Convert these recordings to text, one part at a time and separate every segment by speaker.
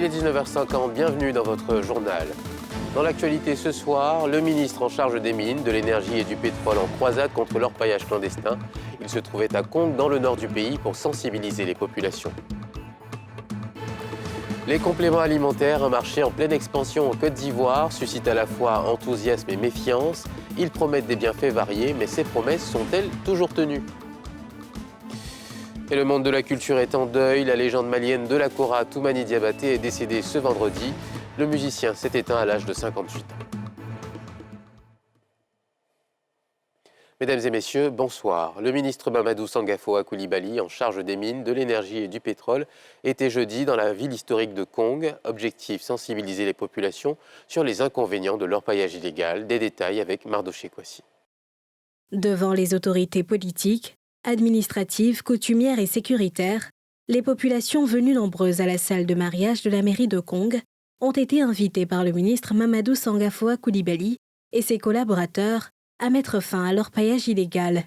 Speaker 1: Il est 19h50, bienvenue dans votre journal. Dans l'actualité ce soir, le ministre en charge des mines, de l'énergie et du pétrole en croisade contre l'orpaillage clandestin. Il se trouvait à Kong, dans le nord du pays, pour sensibiliser les populations. Les compléments alimentaires, un marché en pleine expansion en Côte d'Ivoire, suscitent à la fois enthousiasme et méfiance. Ils promettent des bienfaits variés, mais ces promesses sont-elles toujours tenues ? Et le monde de la culture est en deuil. La légende malienne de la Kora, Toumani Diabaté, est décédée ce vendredi. Le musicien s'est éteint à l'âge de 58 ans. Mesdames et messieurs, bonsoir. Le ministre Mamadou Sangafoa Coulibaly, en charge des mines, de l'énergie et du pétrole, était jeudi dans la ville historique de Kong. Objectif, sensibiliser les populations sur les inconvénients de l'orpaillage illégal. Des détails avec Mardoché Kwasi.
Speaker 2: Devant les autorités politiques, administratives, coutumières et sécuritaires, les populations venues nombreuses à la salle de mariage de la mairie de Kong ont été invitées par le ministre Mamadou Sangafoa Coulibaly et ses collaborateurs à mettre fin à l'orpaillage illégal.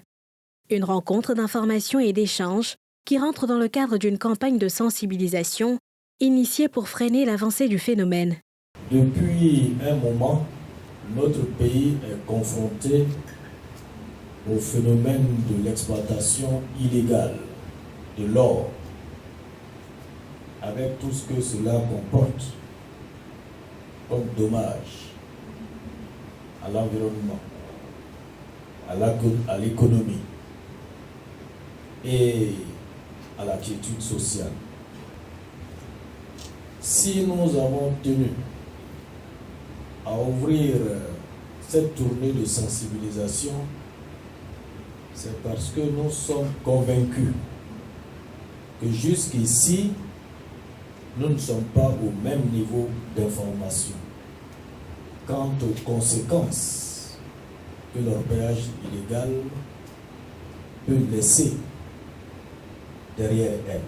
Speaker 2: Une rencontre d'information et d'échange qui rentre dans le cadre d'une campagne de sensibilisation initiée pour freiner l'avancée du phénomène.
Speaker 3: Depuis un moment, notre pays est confronté au phénomène de l'exploitation illégale de l'or, avec tout ce que cela comporte comme dommage à l'environnement, à l'économie et à la quiétude sociale. Si nous avons tenu à ouvrir cette tournée de sensibilisation, c'est parce que nous sommes convaincus que jusqu'ici, nous ne sommes pas au même niveau d'information quant aux conséquences que l'orpaillage illégal peut laisser derrière elle.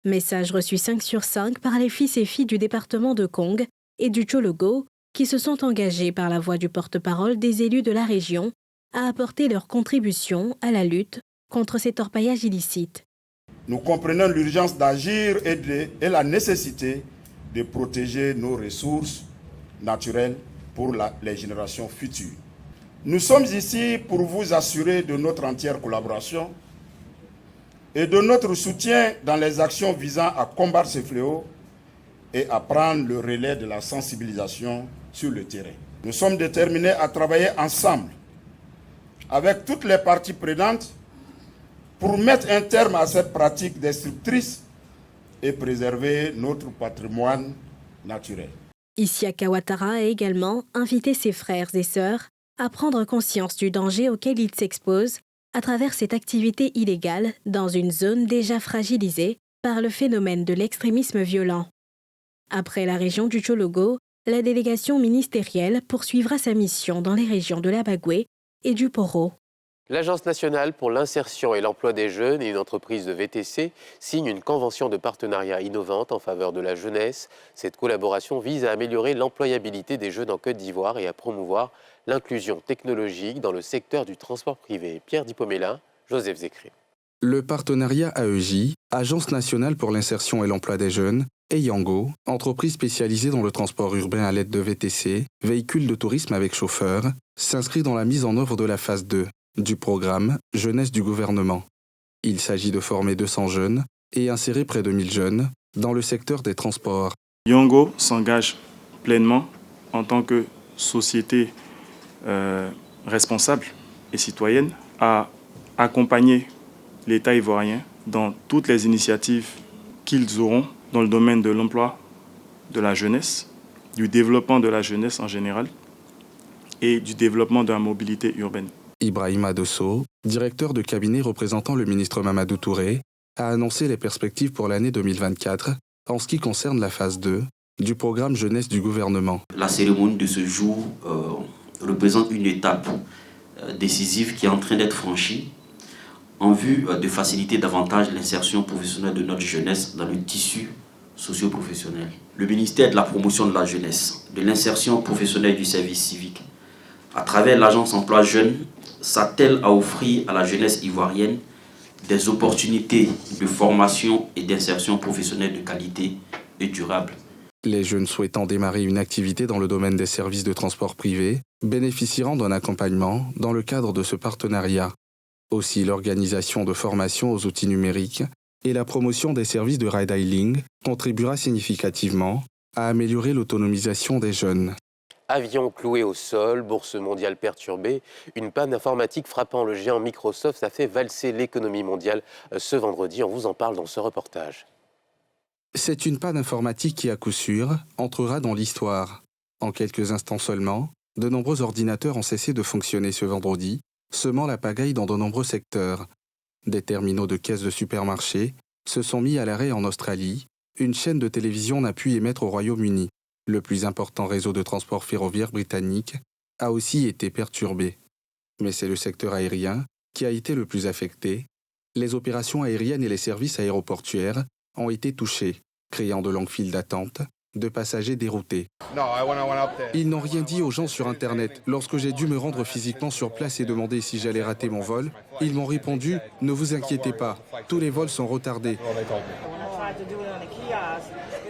Speaker 2: Message reçu 5 sur 5 par les fils et filles du département de Kong et du Tchologo qui se sont engagés par la voix du porte-parole des élus de la région à apporter leur contribution à la lutte contre cet orpaillage illicite.
Speaker 4: Nous comprenons l'urgence d'agir et la nécessité de protéger nos ressources naturelles pour les générations futures. Nous sommes ici pour vous assurer de notre entière collaboration et de notre soutien dans les actions visant à combattre ce fléau et à prendre le relais de la sensibilisation sur le terrain. Nous sommes déterminés à travailler ensemble avec toutes les parties prenantes pour mettre un terme à cette pratique destructrice et préserver notre patrimoine naturel.
Speaker 2: Isiaka Ouattara a également invité ses frères et sœurs à prendre conscience du danger auquel ils s'exposent à travers cette activité illégale dans une zone déjà fragilisée par le phénomène de l'extrémisme violent. Après la région du Tchologo, la délégation ministérielle poursuivra sa mission dans les régions de l'Abagoué et du Poro.
Speaker 1: L'Agence nationale pour l'insertion et l'emploi des jeunes et une entreprise de VTC signent une convention de partenariat innovante en faveur de la jeunesse. Cette collaboration vise à améliorer l'employabilité des jeunes en Côte d'Ivoire et à promouvoir l'inclusion technologique dans le secteur du transport privé. Pierre Dipomela, Joseph Zécré.
Speaker 5: Le partenariat AEJ, Agence nationale pour l'insertion et l'emploi des jeunes, et Yango, entreprise spécialisée dans le transport urbain à l'aide de VTC, véhicules de tourisme avec chauffeur, s'inscrit dans la mise en œuvre de la phase 2 du programme Jeunesse du gouvernement. Il s'agit de former 200 jeunes et insérer près de 1000 jeunes dans le secteur des transports.
Speaker 6: Yango s'engage pleinement en tant que société responsable et citoyenne à accompagner l'État ivoirien dans toutes les initiatives qu'ils auront dans le domaine de l'emploi de la jeunesse, du développement de la jeunesse en général et du développement de la mobilité urbaine.
Speaker 5: Ibrahima Dosso, directeur de cabinet représentant le ministre Mamadou Touré, a annoncé les perspectives pour l'année 2024 en ce qui concerne la phase 2 du programme Jeunesse du gouvernement.
Speaker 7: La cérémonie de ce jour représente une étape décisive qui est en train d'être franchie en vue de faciliter davantage l'insertion professionnelle de notre jeunesse dans le tissu socio-professionnel. Le ministère de la promotion de la jeunesse, de l'insertion professionnelle et du service civique, à travers l'agence emploi jeunes, s'attelle à offrir à la jeunesse ivoirienne des opportunités de formation et d'insertion professionnelle de qualité et durable.
Speaker 5: Les jeunes souhaitant démarrer une activité dans le domaine des services de transport privé bénéficieront d'un accompagnement dans le cadre de ce partenariat. Aussi, l'organisation de formations aux outils numériques et la promotion des services de ride-hailing contribuera significativement à améliorer l'autonomisation des jeunes.
Speaker 1: Avion cloué au sol, bourse mondiale perturbée, une panne informatique frappant le géant Microsoft a fait valser l'économie mondiale ce vendredi. On vous en parle dans ce reportage.
Speaker 5: C'est une panne informatique qui, à coup sûr, entrera dans l'histoire. En quelques instants seulement, de nombreux ordinateurs ont cessé de fonctionner ce vendredi, semant la pagaille dans de nombreux secteurs. Des terminaux de caisses de supermarchés se sont mis à l'arrêt en Australie. Une chaîne de télévision n'a pu émettre au Royaume-Uni. Le plus important réseau de transport ferroviaire britannique a aussi été perturbé. Mais c'est le secteur aérien qui a été le plus affecté. Les opérations aériennes et les services aéroportuaires ont été touchés, créant de longues files d'attente, de passagers déroutés. Ils n'ont rien dit aux gens sur Internet. Lorsque j'ai dû me rendre physiquement sur place et demander si j'allais rater mon vol, ils m'ont répondu « Ne vous inquiétez pas, tous les vols sont retardés ».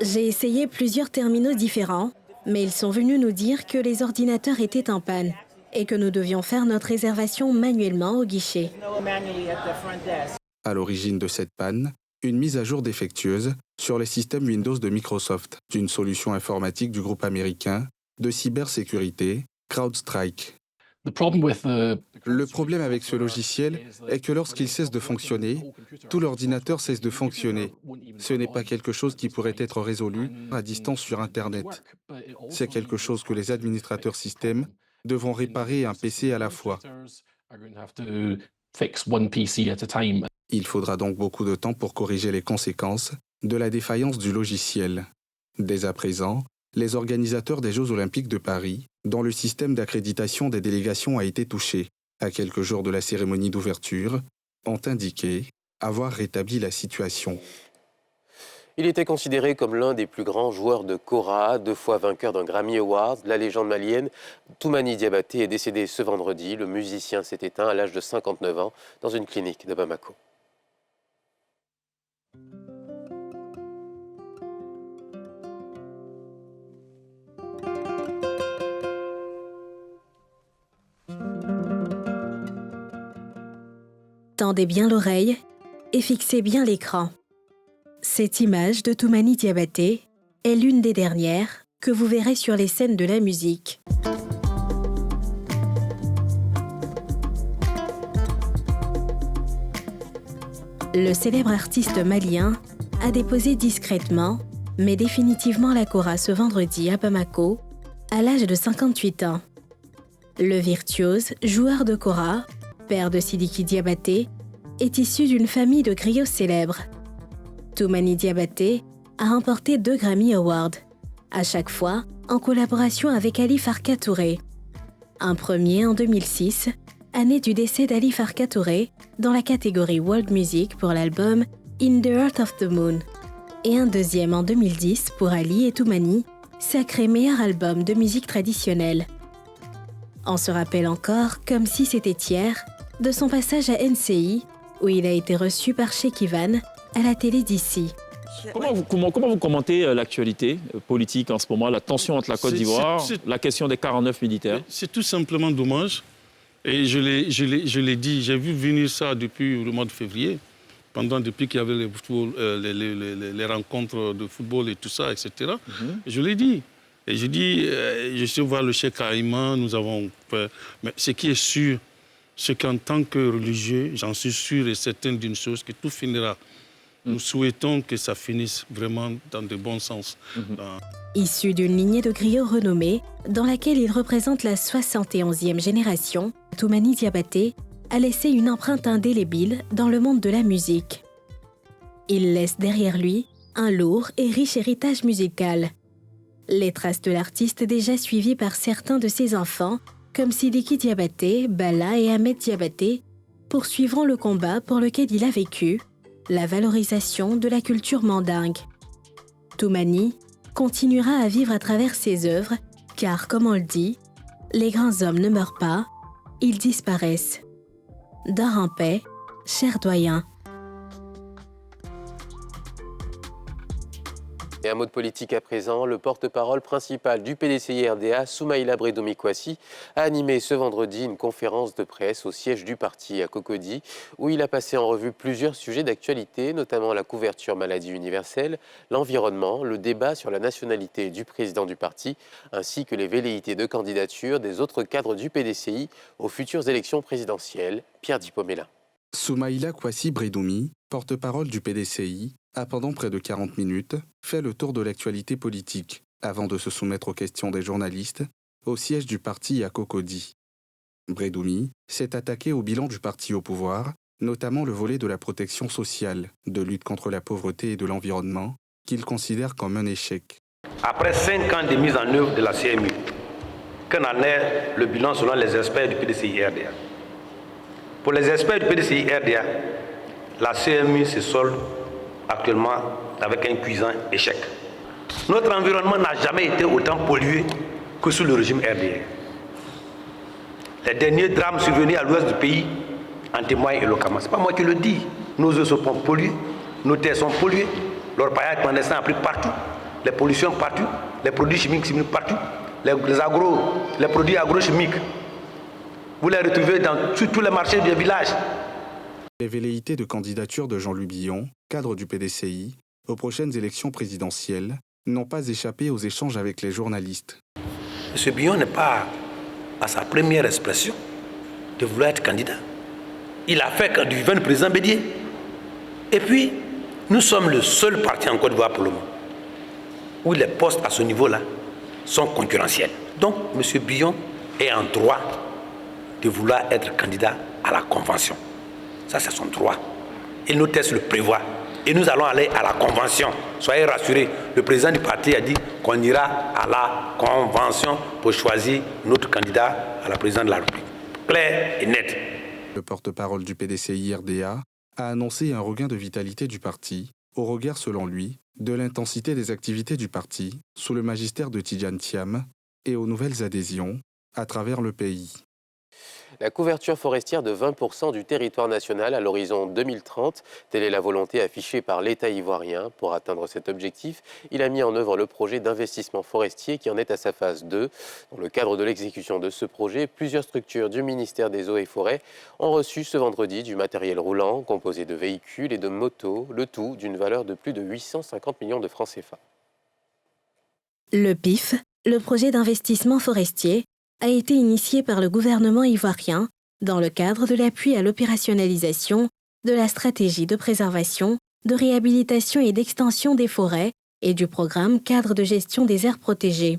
Speaker 2: J'ai essayé plusieurs terminaux différents, mais ils sont venus nous dire que les ordinateurs étaient en panne et que nous devions faire notre réservation manuellement au guichet.
Speaker 5: À l'origine de cette panne, une mise à jour défectueuse sur les systèmes Windows de Microsoft, d'une solution informatique du groupe américain de cybersécurité CrowdStrike. Le problème avec ce logiciel est que lorsqu'il cesse de fonctionner, tout l'ordinateur cesse de fonctionner. Ce n'est pas quelque chose qui pourrait être résolu à distance sur Internet. C'est quelque chose que les administrateurs système devront réparer un PC à la fois. Il faudra donc beaucoup de temps pour corriger les conséquences de la défaillance du logiciel. Dès à présent, les organisateurs des Jeux Olympiques de Paris, dont le système d'accréditation des délégations a été touché, à quelques jours de la cérémonie d'ouverture, ont indiqué avoir rétabli la situation.
Speaker 1: Il était considéré comme l'un des plus grands joueurs de kora, 2 fois vainqueur d'un Grammy Award. La légende malienne Toumani Diabaté est décédé ce vendredi. Le musicien s'est éteint à l'âge de 59 ans dans une clinique de Bamako.
Speaker 2: Tendez bien l'oreille et fixez bien l'écran. Cette image de Toumani Diabaté est l'une des dernières que vous verrez sur les scènes de la musique. Le célèbre artiste malien a déposé discrètement, mais définitivement la kora ce vendredi à Bamako, à l'âge de 58 ans. Le virtuose, joueur de kora, père de Sidiki Diabaté, est issu d'une famille de griots célèbres. Toumani Diabaté a remporté 2 Grammy Awards, à chaque fois en collaboration avec Ali Farka Touré. Un premier en 2006, année du décès d'Ali Farka Touré, dans la catégorie World Music pour l'album In the Heart of the Moon. Et un deuxième en 2010 pour Ali et Toumani, sacré meilleur album de musique traditionnelle. On se rappelle encore, comme si c'était hier, de son passage à NCI, où il a été reçu par Cheikh Ivan à la télé d'ici.
Speaker 8: Comment vous commentez l'actualité politique en ce moment, la tension entre la Côte d'Ivoire, la question des 49 militaires?
Speaker 9: C'est tout simplement dommage. Et je l'ai dit, j'ai vu venir ça depuis le mois de février, depuis qu'il y avait les rencontres de football et tout ça, etc. Je l'ai dit. Et je dis, je suis voir le Cheikh Aïman, nous avons fait. Mais ce qui est sûr, c'est qu'en tant que religieux, j'en suis sûr et certain d'une chose, que tout finira. Nous souhaitons que ça finisse vraiment dans de bons sens.
Speaker 2: Issu d'une lignée de griots renommés, dans laquelle il représente la 71e génération, Toumani Diabaté a laissé une empreinte indélébile dans le monde de la musique. Il laisse derrière lui un lourd et riche héritage musical. Les traces de l'artiste déjà suivies par certains de ses enfants, comme Sidiki Diabaté, Bala et Ahmed Diabaté, poursuivront le combat pour lequel il a vécu, la valorisation de la culture mandingue. Toumani continuera à vivre à travers ses œuvres, car, comme on le dit, les grands hommes ne meurent pas, ils disparaissent. Dors en paix, cher doyen.
Speaker 1: Et un mot de politique à présent, le porte-parole principal du PDCI-RDA, Soumaïla Bredoumi Kouassi, a animé ce vendredi une conférence de presse au siège du parti à Cocody, où il a passé en revue plusieurs sujets d'actualité, notamment la couverture maladie universelle, l'environnement, le débat sur la nationalité du président du parti, ainsi que les velléités de candidature des autres cadres du PDCI aux futures élections présidentielles. Pierre Dipomela.
Speaker 5: Soumaïla Kouassi Bredoumi, porte-parole du PDCI, a pendant près de 40 minutes fait le tour de l'actualité politique avant de se soumettre aux questions des journalistes au siège du parti à Cocody. Bredoumi s'est attaqué au bilan du parti au pouvoir, notamment le volet de la protection sociale, de lutte contre la pauvreté et de l'environnement, qu'il considère comme un échec.
Speaker 10: Après 5 ans de mise en œuvre de la CMU, qu'en en est le bilan selon les experts du PDCI-RDA? Pour les experts du PDCI-RDA, la CMU se solde actuellement avec un cuisant échec. Notre environnement n'a jamais été autant pollué que sous le régime RDA. Les derniers drames survenus à l'ouest du pays en témoignent éloquemment. Ce n'est pas moi qui le dis. Nos eaux sont polluées, nos terres sont polluées, l'orpaillage clandestin a pris partout, les pollutions partout, les produits chimiques partout, les produits agrochimiques. Vous les retrouvez dans tous les marchés du village.
Speaker 5: Les velléités de candidature de Jean-Louis Billon, cadre du PDCI, aux prochaines élections présidentielles, n'ont pas échappé aux échanges avec les journalistes.
Speaker 10: M. Billon n'est pas à sa première expression de vouloir être candidat. Il a fait du vin le président Bédié. Et puis, nous sommes le seul parti en Côte d'Ivoire pour le moment où les postes à ce niveau-là sont concurrentiels. Donc, M. Billon est en droit de vouloir être candidat à la convention. Ça, c'est son droit. Et nos textes le prévoient. Et nous allons aller à la convention. Soyez rassurés. Le président du parti a dit qu'on ira à la convention pour choisir notre candidat à la présidence de la République. Clair et net.
Speaker 5: Le porte-parole du PDCI-RDA a annoncé un regain de vitalité du parti, au regard, selon lui, de l'intensité des activités du parti sous le magistère de Tidjane Thiam et aux nouvelles adhésions à travers le pays.
Speaker 1: La couverture forestière de 20% du territoire national à l'horizon 2030, telle est la volonté affichée par l'État ivoirien. Pour atteindre cet objectif, il a mis en œuvre le projet d'investissement forestier qui en est à sa phase 2. Dans le cadre de l'exécution de ce projet, plusieurs structures du ministère des Eaux et Forêts ont reçu ce vendredi du matériel roulant composé de véhicules et de motos, le tout d'une valeur de plus de 850 millions de francs CFA.
Speaker 2: Le PIF, le projet d'investissement forestier, a été initié par le gouvernement ivoirien dans le cadre de l'appui à l'opérationnalisation de la stratégie de préservation, de réhabilitation et d'extension des forêts et du programme cadre de gestion des aires protégées.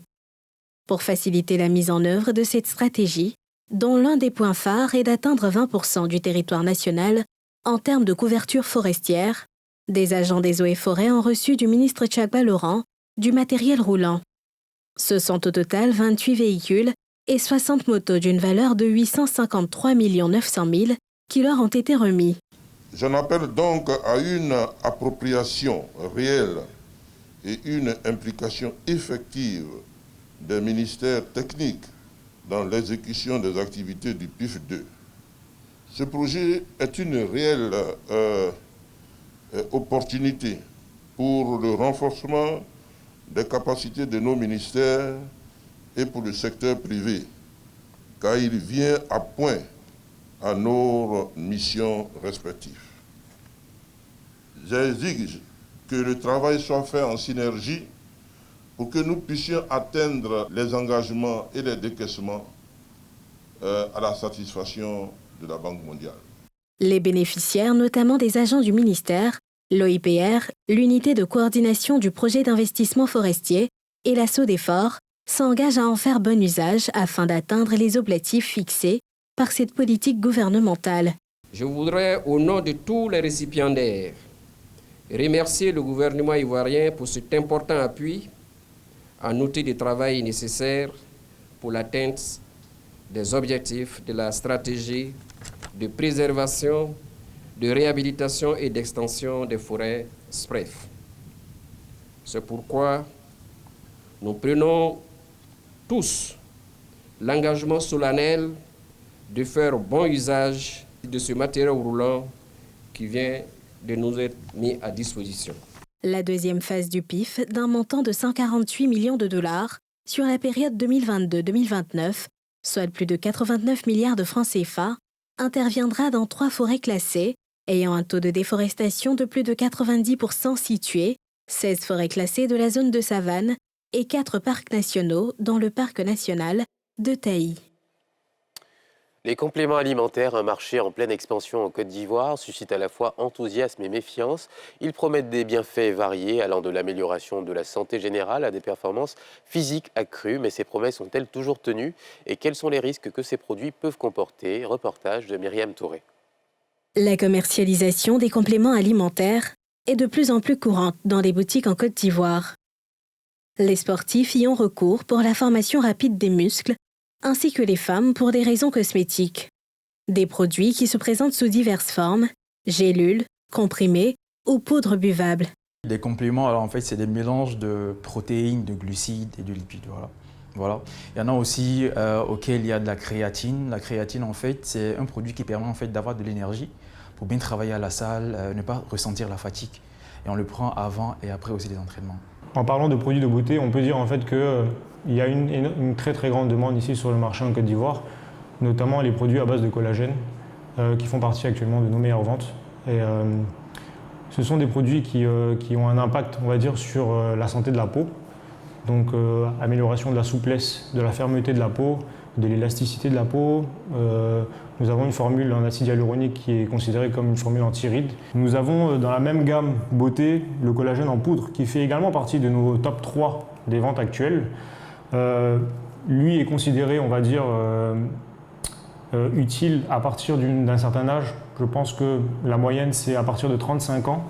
Speaker 2: Pour faciliter la mise en œuvre de cette stratégie, dont l'un des points phares est d'atteindre 20% du territoire national en termes de couverture forestière, des agents des eaux et forêts ont reçu du ministre Tchagba Laurent du matériel roulant. Ce sont au total 28 véhicules et 60 motos d'une valeur de 853 900 000 qui leur ont été remis.
Speaker 11: J'en appelle donc à une appropriation réelle et une implication effective des ministères techniques dans l'exécution des activités du PIF 2. Ce projet est une réelle opportunité pour le renforcement des capacités de nos ministères et pour le secteur privé, car il vient à point à nos missions respectives. J'exige que le travail soit fait en synergie pour que nous puissions atteindre les engagements et les décaissements à la satisfaction de la Banque mondiale.
Speaker 2: Les bénéficiaires, notamment des agents du ministère, l'OIPR, l'unité de coordination du projet d'investissement forestier et la SODEFOR, s'engagent à en faire bon usage afin d'atteindre les objectifs fixés par cette politique gouvernementale.
Speaker 12: Je voudrais, au nom de tous les récipiendaires, remercier le gouvernement ivoirien pour cet important appui en outil de travail nécessaire pour l'atteinte des objectifs de la stratégie de préservation, de réhabilitation et d'extension des forêts SPREF. C'est pourquoi nous prenons tous l'engagement solennel de faire bon usage de ce matériel roulant qui vient de nous être mis à disposition.
Speaker 2: La deuxième phase du PIF, d'un montant de 148 millions de dollars sur la période 2022-2029, soit plus de 89 milliards de francs CFA, interviendra dans 3 forêts classées, ayant un taux de déforestation de plus de 90% situés, 16 forêts classées de la zone de savane et 4 parcs nationaux, dont le parc national de Taï.
Speaker 1: Les compléments alimentaires, un marché en pleine expansion en Côte d'Ivoire, suscitent à la fois enthousiasme et méfiance. Ils promettent des bienfaits variés, allant de l'amélioration de la santé générale à des performances physiques accrues. Mais ces promesses sont-elles toujours tenues? Et quels sont les risques que ces produits peuvent comporter? Reportage de Myriam Touré.
Speaker 2: La commercialisation des compléments alimentaires est de plus en plus courante dans les boutiques en Côte d'Ivoire. Les sportifs y ont recours pour la formation rapide des muscles, ainsi que les femmes pour des raisons cosmétiques. Des produits qui se présentent sous diverses formes, gélules, comprimés ou poudres buvables.
Speaker 13: Les compléments, alors en fait, c'est des mélanges de protéines, de glucides et de lipides. Voilà. Il y en a aussi auxquels il y a de la créatine. La créatine, en fait, c'est un produit qui permet en fait, d'avoir de l'énergie pour bien travailler à la salle, ne pas ressentir la fatigue. Et on le prend avant et après aussi des entraînements.
Speaker 14: En parlant de produits de beauté, on peut dire en fait qu'il y a une très très grande demande ici sur le marché en Côte d'Ivoire, notamment les produits à base de collagène qui font partie actuellement de nos meilleures ventes. Et, ce sont des produits qui ont un impact, on va dire, sur la santé de la peau. Donc amélioration de la souplesse, de la fermeté de la peau, de l'élasticité de la peau. Nous avons une formule en acide hyaluronique qui est considérée comme une formule anti-rides. Nous avons dans la même gamme beauté le collagène en poudre qui fait également partie de nos top 3 des ventes actuelles. Lui est considéré, on va dire, utile à partir d'un certain âge. Je pense que la moyenne c'est à partir de 35 ans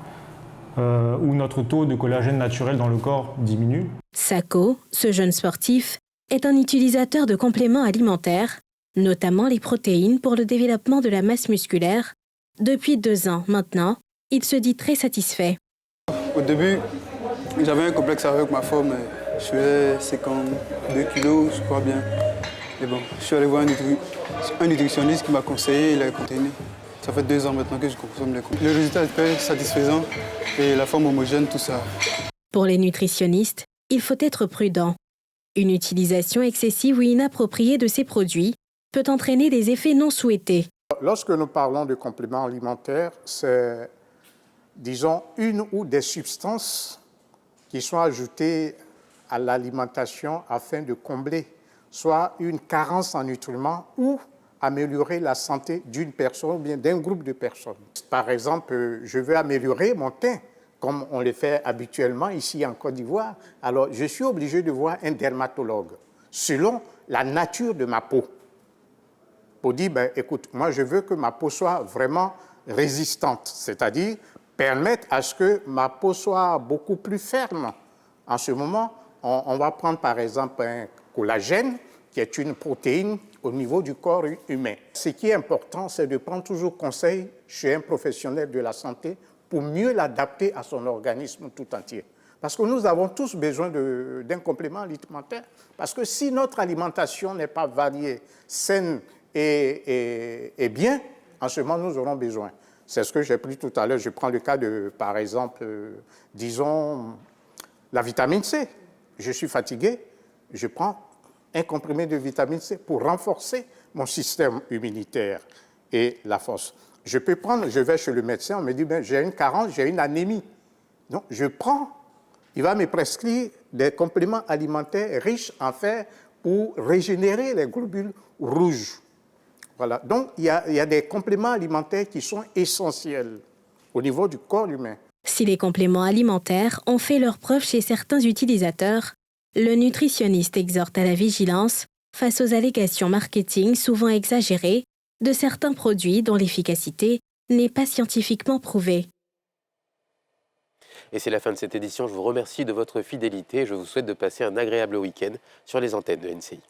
Speaker 14: où notre taux de collagène naturel dans le corps diminue.
Speaker 2: Sako, ce jeune sportif, est un utilisateur de compléments alimentaires, notamment les protéines pour le développement de la masse musculaire. Depuis 2 ans maintenant, il se dit très satisfait.
Speaker 15: Au début, j'avais un complexe avec ma forme. Je faisais 52 kilos, je crois bien. Et bon, je suis allé voir un nutritionniste qui m'a conseillé les protéines. Ça fait 2 ans maintenant que je consomme les compléments. Le résultat est très satisfaisant et la forme homogène, tout ça.
Speaker 2: Pour les nutritionnistes, il faut être prudent. Une utilisation excessive ou inappropriée de ces produits peut entraîner des effets non souhaités.
Speaker 16: Lorsque nous parlons de compléments alimentaires, c'est, disons, une ou des substances qui sont ajoutées à l'alimentation afin de combler soit une carence en nutriments ou améliorer la santé d'une personne ou bien d'un groupe de personnes. Par exemple, je veux améliorer mon teint, comme on le fait habituellement ici en Côte d'Ivoire. Alors, je suis obligé de voir un dermatologue selon la nature de ma peau. Pour dire, écoute, moi je veux que ma peau soit vraiment résistante, c'est-à-dire permettre à ce que ma peau soit beaucoup plus ferme. En ce moment, on va prendre par exemple un collagène, qui est une protéine au niveau du corps humain. Ce qui est important, c'est de prendre toujours conseil chez un professionnel de la santé pour mieux l'adapter à son organisme tout entier. Parce que nous avons tous besoin d'un complément alimentaire. Parce que si notre alimentation n'est pas variée, saine et bien, en ce moment, nous aurons besoin. C'est ce que j'ai pris tout à l'heure. Je prends le cas de, par exemple, disons, la vitamine C. Je suis fatigué, je prends un comprimé de vitamine C pour renforcer mon système immunitaire et la force. Je peux prendre, je vais chez le médecin, on me dit, j'ai une carence, j'ai une anémie. Donc, je prends, il va me prescrire des compléments alimentaires riches en fer pour régénérer les globules rouges. Voilà. Donc, il y a des compléments alimentaires qui sont essentiels au niveau du corps humain.
Speaker 2: Si les compléments alimentaires ont fait leurs preuves chez certains utilisateurs, le nutritionniste exhorte à la vigilance face aux allégations marketing souvent exagérées de certains produits dont l'efficacité n'est pas scientifiquement prouvée.
Speaker 1: Et c'est la fin de cette édition. Je vous remercie de votre fidélité et je vous souhaite de passer un agréable week-end sur les antennes de NCI.